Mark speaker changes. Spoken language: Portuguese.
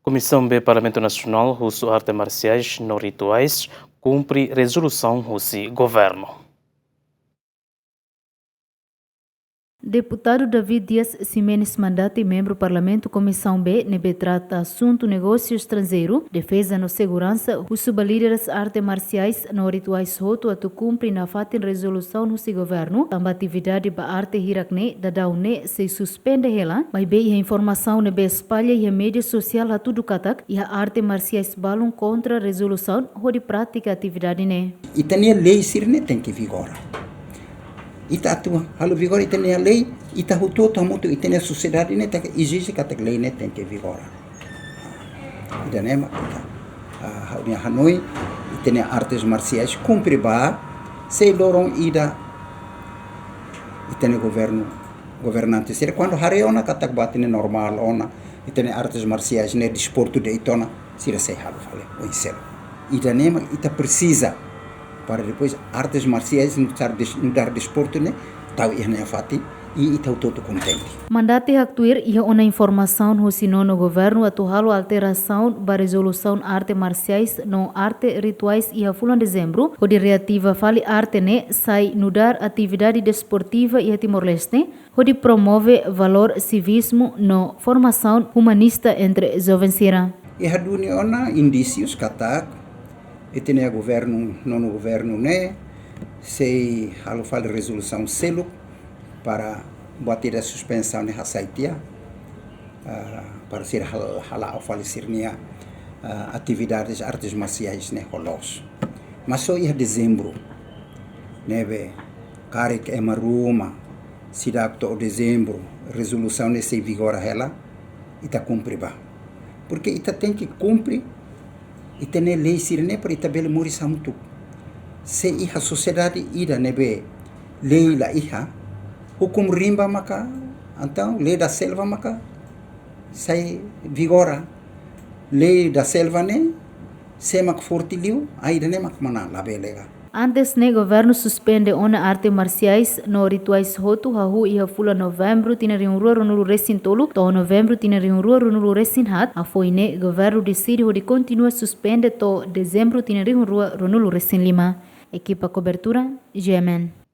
Speaker 1: Komisaun B Parlamentu Nasional, husu arte marsiais no rituais, kumpri rezolusaun husi Governu.
Speaker 2: Deputado David Dias Ximenes Mandati, membro do Parlamento Komisaun B, nebe trata assunto negócio estrangeiro, defesa no segurança, os líderes arte marciais no rituais roto atu cumpre na fatin rezolusaun husi Governu, tamba atividade ba arte hirakne da daune se suspende hela, mas be a informação nebe espalha e a mídia social a tudo katak e a arte marciais balum contra rezolusaun hodi prática atividade ne.
Speaker 3: E tem a lei sirne tem que vigora. Ita atua halu vigor ita ne lei ita huto tamutu ita ne sociedade ne tak exige que a lei ne tem que vigor. Ida ne ma ita Hanoi ita ne artes marciais cumpre ba sei loron ida ita ne governante ser quando hareona katak batine normal ona ita ne artes marciais ne desporto de itona sira sei halu fale o isel. Ida ne ma ita precisa para depois artes marciais no dar desporto né tau ia fati e tau todo contente.
Speaker 2: Mandate actuir ia uma informação no sino no governo atual alteração ba rezolusaun arte marciais no arte rituais ia fulan dezembro onde reativa fali arte ne sai nudar atividade desportiva ia Timor-Leste onde promove valor civismo no formação humanista entre jovens sira.
Speaker 3: E a dunia indícios katak etene governo nono governo ne sei halo fal resolução selo para bater a suspensão ne hasaitia para ser hala falecernia atividades artes marciais ne holos mas só em dezembro neve carek é maruma sidapto dezembro resolução ne sei vigora ela ita cumpre ba porque ita tem que cumprir e tem lei sirene para itabel muri samtu se iha sociedade ida nebe lei la iha hukum rimba maka então lei da selva maka sai vigora lei da selva ne se mak fortiliu aida ne mak mana la belega.
Speaker 2: Antes ne governo suspende ona arte marciais no rituais roto hahu ia fula novembro tina riunrua runulu resin tolu to novembro tina riunrua runulu resin hat a foi ne governo decide hodi continua suspende to dezembro tina riunrua runulu resin lima. Equipa cobertura GMN.